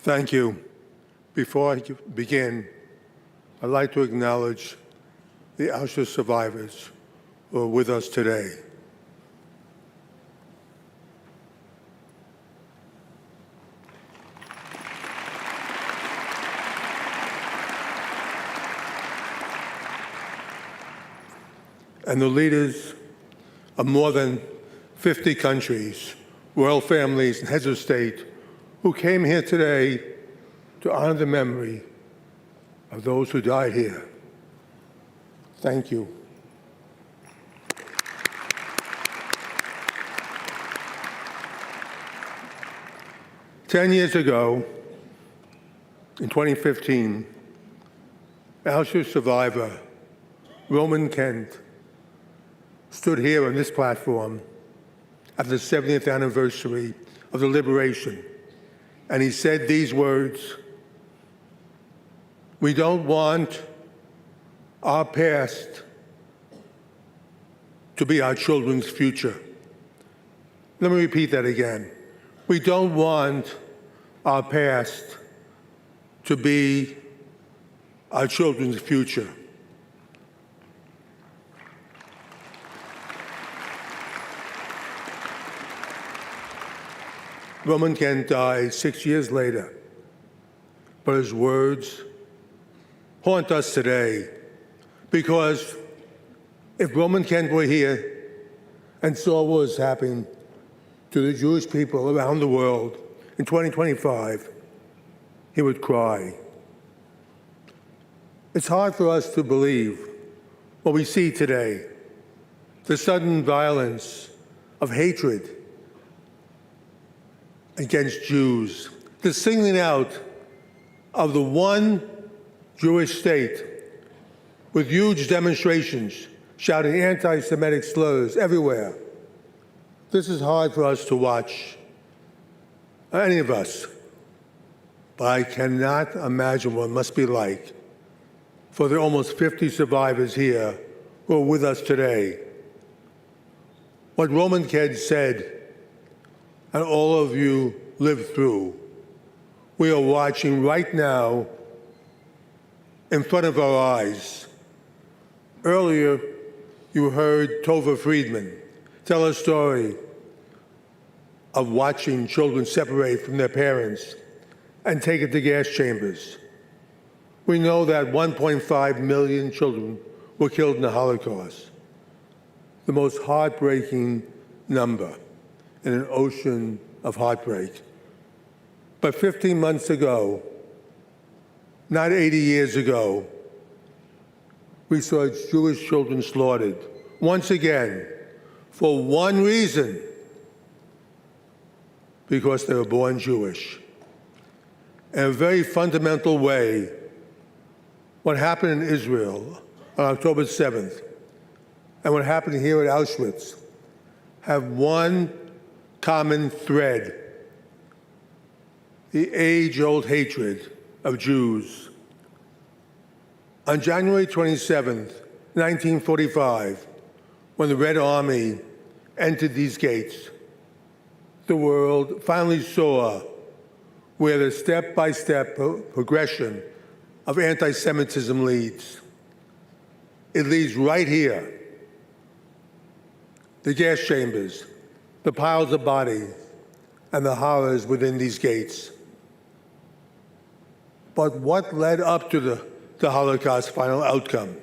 Thank you. Before I begin, I'd like to acknowledge the Auschwitz survivors who are with us today. And the leaders of more than 50 countries, royal families, and heads of state who came here today to honor the memory of those who died here. Thank you. Ten years ago, in 2015, Auschwitz survivor Roman Kent stood here on this platform at the 70th anniversary of the liberation, and he said these words: "We don't want our past to be our children's future." Let me repeat that again. We don't want our past to be our children's future. Roman Kent died 6 years later, but his words haunt us today, because if Roman Kent were here and saw what was happening to the Jewish people around the world in 2025, he would cry. It's hard for us to believe what we see today, the sudden violence of hatred against Jews, the singling out of the one Jewish state with huge demonstrations shouting anti-Semitic slurs everywhere. This is hard for us to watch, any of us, but I cannot imagine what it must be like for the almost 50 survivors here who are with us today. What Roman Kent said, and all of you lived through, we are watching right now in front of our eyes. Earlier, you heard Tova Friedman tell a story of watching children separate from their parents and taken to gas chambers. We know that 1.5 million children were killed in the Holocaust, the most heartbreaking number in an ocean of heartbreak. But 15 months ago, not 80 years ago, we saw Jewish children slaughtered, once again, for one reason: because they were born Jewish. In a very fundamental way, what happened in Israel on October 7th and what happened here at Auschwitz have one common thread: the age-old hatred of Jews. On January 27th, 1945, when the Red Army entered these gates, the world finally saw where the step-by-step progression of anti-Semitism leads. It leads right here. The gas chambers, the piles of bodies, and the horrors within these gates. But what led up to the Holocaust's final outcome?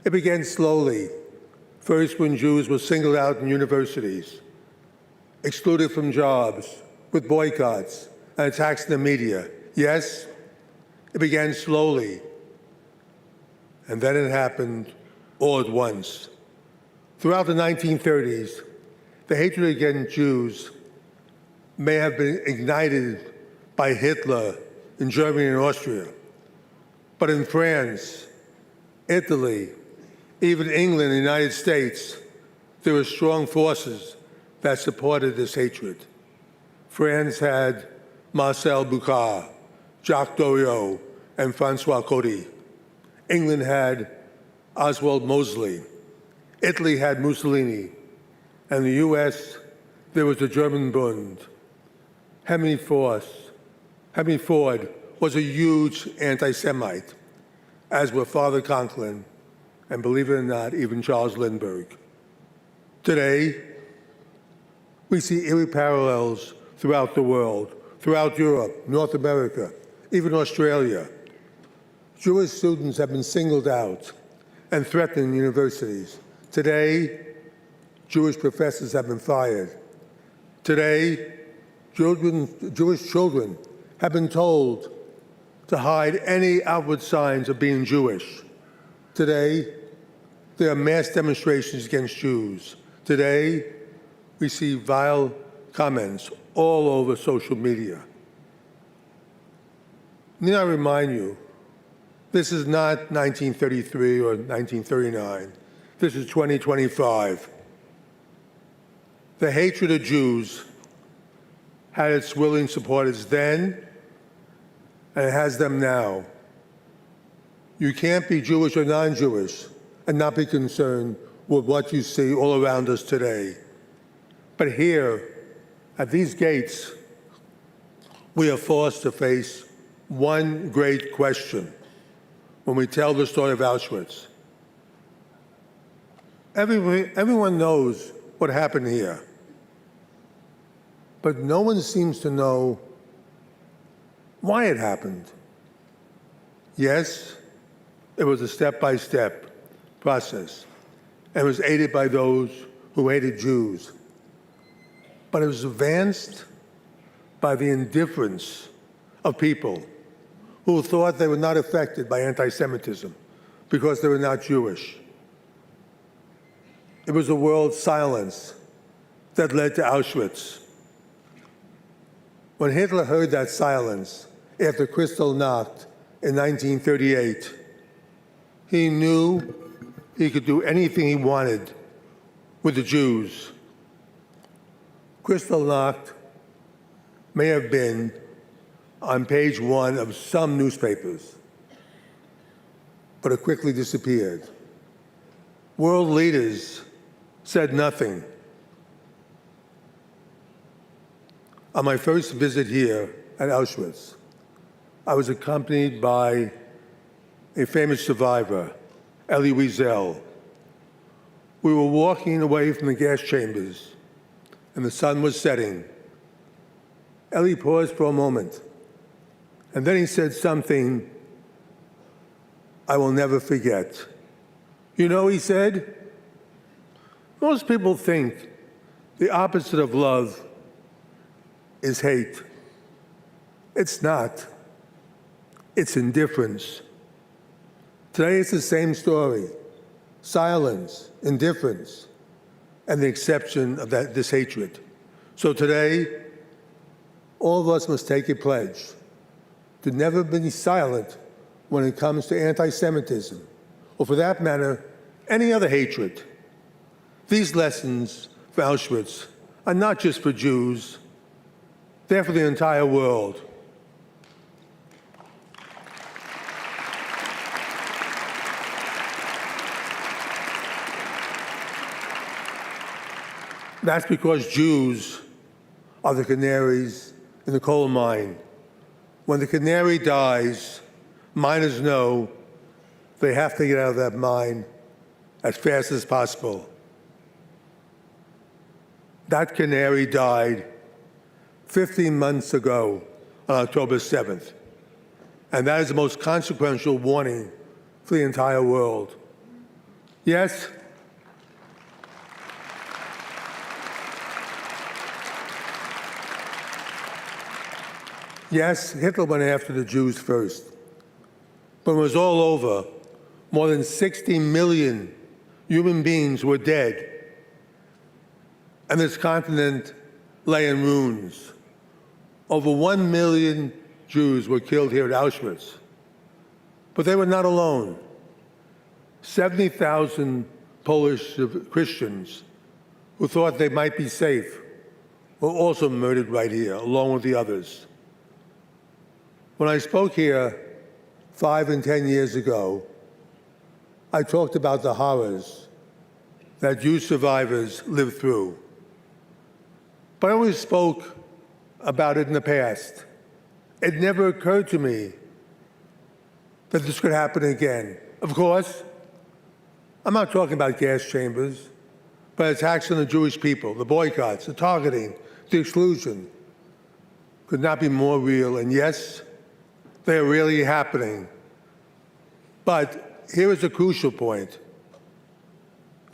It began slowly, first when Jews were singled out in universities, excluded from jobs, with boycotts and attacks in the media. Yes, it began slowly, and then it happened all at once. Throughout the 1930s, the hatred against Jews may have been ignited by Hitler in Germany and Austria, but in France, Italy, even England and the United States, there were strong forces that supported this hatred. France had Marcel Boucard, Jacques Doriot, and François Coty. England had Oswald Mosley. Italy had Mussolini. And the US, there was the German Bund. Henry Force, Henry Ford was a huge anti-Semite, as were Father Conklin, and believe it or not, even Charles Lindbergh. Today, we see eerie parallels throughout the world, throughout Europe, North America, even Australia. Jewish students have been singled out and threatened in universities. Today, Jewish professors have been fired. Today, Jewish children have been told to hide any outward signs of being Jewish. Today, there are mass demonstrations against Jews. Today, we see vile comments all over social media. Need I remind you, this is not 1933 or 1939. This is 2025. The hatred of Jews had its willing supporters then, and it has them now. You can't be Jewish or non-Jewish and not be concerned with what you see all around us today. But here, at these gates, we are forced to face one great question when we tell the story of Auschwitz. Everyone knows what happened here, but no one seems to know why it happened. Yes, it was a step-by-step process, and it was aided by those who hated Jews. But it was advanced by the indifference of people who thought they were not affected by anti-Semitism because they were not Jewish. It was the world's silence that led to Auschwitz. When Hitler heard that silence after Kristallnacht in 1938, he knew he could do anything he wanted with the Jews. Kristallnacht may have been on page 1 of some newspapers, but it quickly disappeared. World leaders said nothing. On my first visit here at Auschwitz, I was accompanied by a famous survivor, Elie Wiesel. We were walking away from the gas chambers, and the sun was setting. Elie paused for a moment, and then he said something I will never forget. You know, he said, most people think the opposite of love is hate. It's not. It's indifference. Today it's the same story. Silence, indifference, and the exception of this hatred. So today, all of us must take a pledge to never be silent when it comes to anti-Semitism, or for that matter, any other hatred. These lessons for Auschwitz are not just for Jews, they're for the entire world. That's because Jews are the canaries in the coal mine. When the canary dies, miners know they have to get out of that mine as fast as possible. That canary died 15 months ago on October 7th. And that is the most consequential warning for the entire world. Yes, Hitler went after the Jews first. But when it was all over, more than 60 million human beings were dead. And this continent lay in ruins. Over 1 million Jews were killed here at Auschwitz. But they were not alone. 70,000 Polish Christians who thought they might be safe were also murdered right here, along with the others. When I spoke here 5 and 10 years ago, I talked about the horrors that Jewish survivors lived through. But I always spoke about it in the past, It never occurred to me that this could happen again. Of course, I'm not talking about gas chambers, but attacks on the Jewish people, the boycotts, the targeting, the exclusion could not be more real. And yes, they are really happening. But here is a crucial point.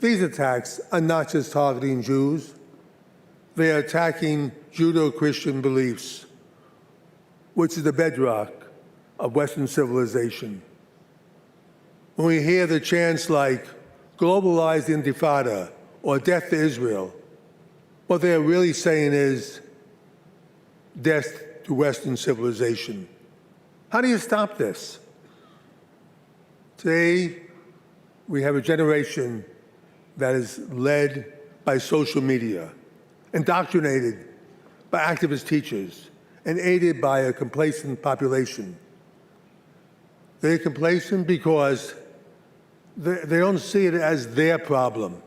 These attacks are not just targeting Jews. They are attacking Judeo-Christian beliefs, which is the bedrock of Western civilization. When we hear the chants like globalized intifada or death to Israel, what they are really saying is death to Western civilization. How do you stop this? Today, we have a generation that is led by social media, indoctrinated by activist teachers, and aided by a complacent population. They're complacent because they don't see it as their problem.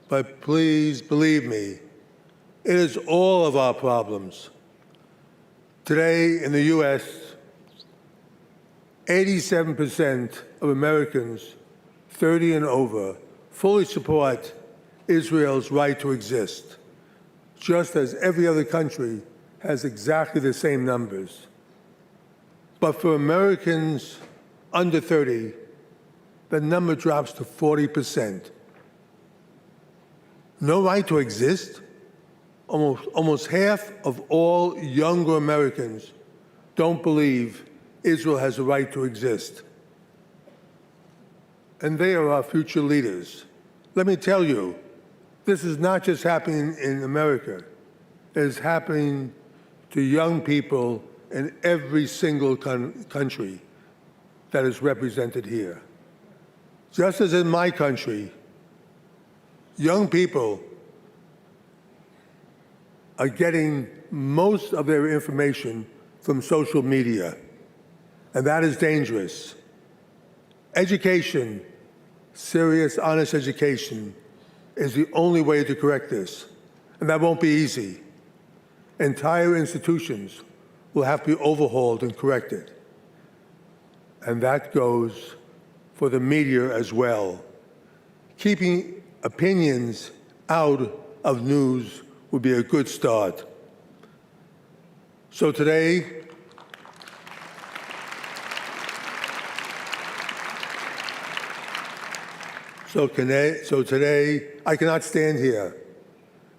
But please believe me, it is all of our problems. Today in the US, 87% of Americans 30 and over fully support Israel's right to exist, just as every other country has exactly the same numbers. But for Americans under 30, the number drops to 40%. No right to exist? Almost half of all younger Americans don't believe Israel has a right to exist. And they are our future leaders. Let me tell you, this is not just happening in America. It is happening to young people in every single country that is represented here. Just as in my country, young people are getting most of their information from social media, and that is dangerous. Education, serious, honest education, is the only way to correct this, and that won't be easy. Entire institutions will have to be overhauled and corrected, and that goes for the media as well. Keeping opinions out of news would be a good start. So today, I cannot stand here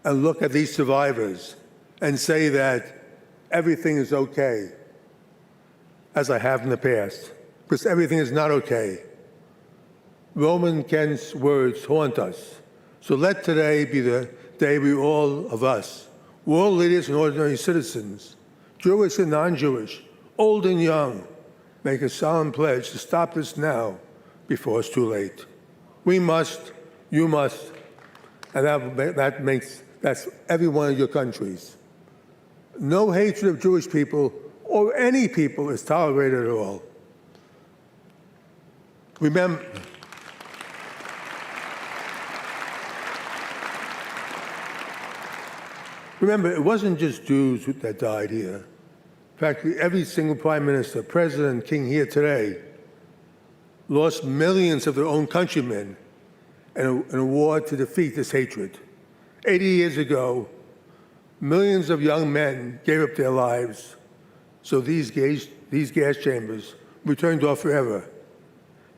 and look at these survivors and say that everything is okay, as I have in the past, because everything is not okay. Roman Kent's words haunt us. So let today be the day we all of us, world leaders and ordinary citizens, Jewish and non-Jewish, old and young, make a solemn pledge to stop this now before it's too late. We must, you must, and that's every one of your countries. No hatred of Jewish people or any people is tolerated at all. Remember, it wasn't just Jews that died here. In fact, every single prime minister, president, king here today lost millions of their own countrymen in a war to defeat this hatred. 80 years ago, millions of young men gave up their lives so these gas chambers were turned off forever.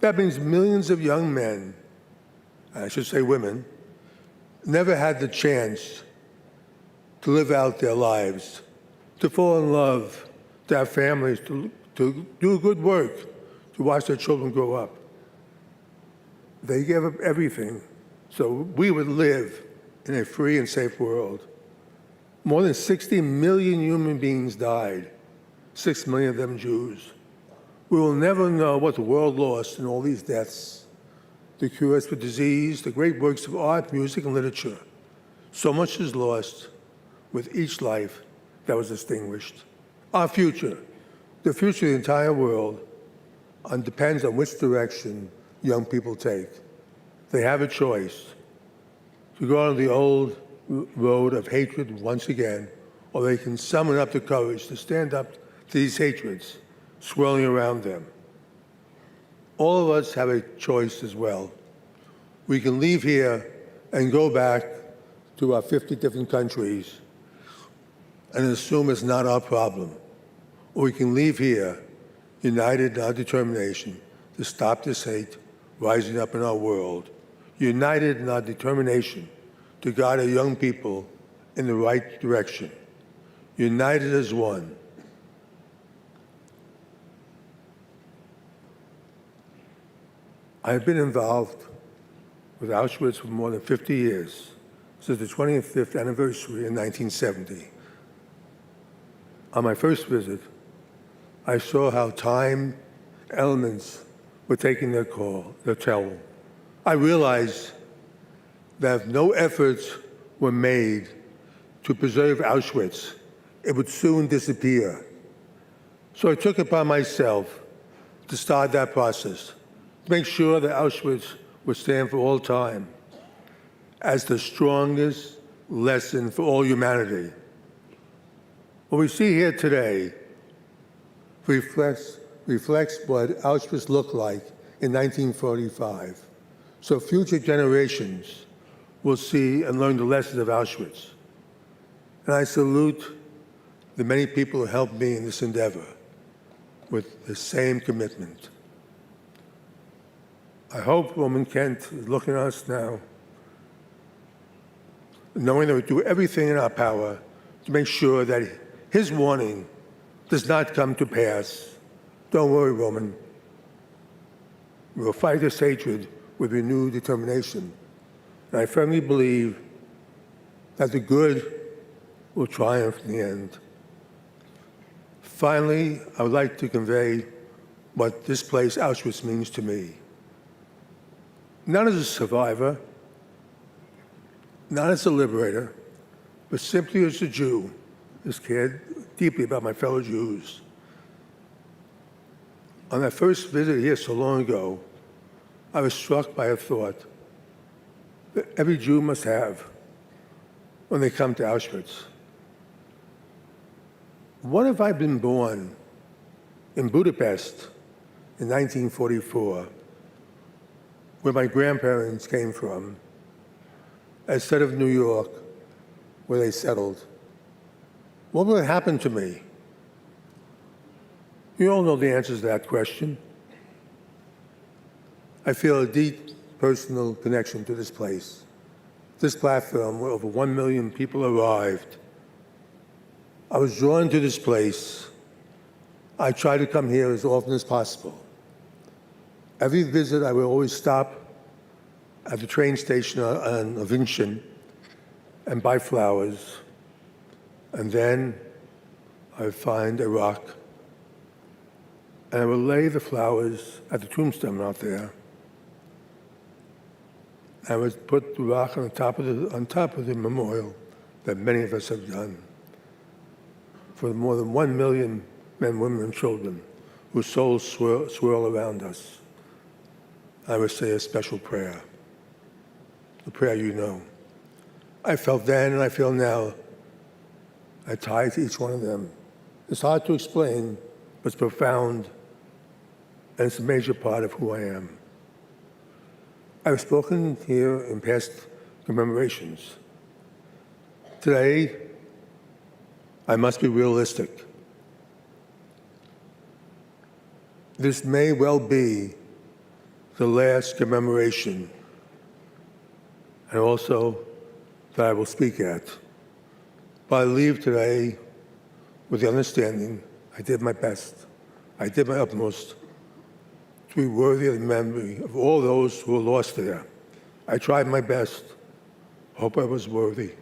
That means millions of young men, I should say women, never had the chance to live out their lives, to fall in love, to have families, to do good work, to watch their children grow up. They gave up everything so we would live in a free and safe world. More than 60 million human beings died, 6 million of them Jews. We will never know what the world lost in all these deaths, the cures for disease, the great works of art, music, and literature. So much is lost with each life that was extinguished. Our future, the future of the entire world, depends on which direction young people take. They have a choice to go on the old road of hatred once again, or they can summon up the courage to stand up these hatreds swirling around them. All of us have a choice as well. We can leave here and go back to our 50 different countries and assume it's not our problem. Or we can leave here united in our determination to stop this hate rising up in our world, united in our determination to guide our young people in the right direction, united as one. I've been involved with Auschwitz for more than 50 years, since the 25th anniversary in 1970. On my first visit, I saw how time elements were taking their toll. I realized that if no efforts were made to preserve Auschwitz, it would soon disappear. So I took it upon myself to start that process, to make sure that Auschwitz would stand for all time as the strongest lesson for all humanity. What we see here today reflects what Auschwitz looked like in 1945. So future generations will see and learn the lessons of Auschwitz. And I salute the many people who helped me in this endeavor with the same commitment. I hope Roman Kent is looking at us now, knowing that we do everything in our power to make sure that his warning does not come to pass. Don't worry, Roman. We will fight this hatred with renewed determination. And I firmly believe that the good will triumph in the end. Finally, I would like to convey what this place, Auschwitz, means to me. Not as a survivor, not as a liberator, but simply as a Jew who cared deeply about my fellow Jews. On that first visit here so long ago, I was struck by a thought that every Jew must have when they come to Auschwitz. What if I'd been born in Budapest in 1944, where my grandparents came from, instead of New York, where they settled? What would have happened to me? You all know the answers to that question. I feel a deep personal connection to this place. This platform where over 1 million people arrived. I was drawn to this place. I try to come here as often as possible. Every visit, I would always stop at the train station on Avincian and buy flowers. And then I would find a rock, and I would lay the flowers at the tombstone out there. I would put the rock on top of the memorial that many of us have done for more than 1 million men, women, and children whose souls swirl around us. I would say a special prayer, the prayer you know. I felt then and I feel now. I tie to each one of them. It's hard to explain, but it's profound, and it's a major part of who I am. I've spoken here in past commemorations. Today, I must be realistic. This may well be the last commemoration, and also that I will speak at. But I leave today with the understanding I did my best. I did my utmost to be worthy of the memory of all those who were lost there. I tried my best. Hope I was worthy.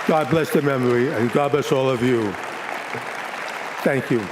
God bless the memory, and God bless all of you. Thank you.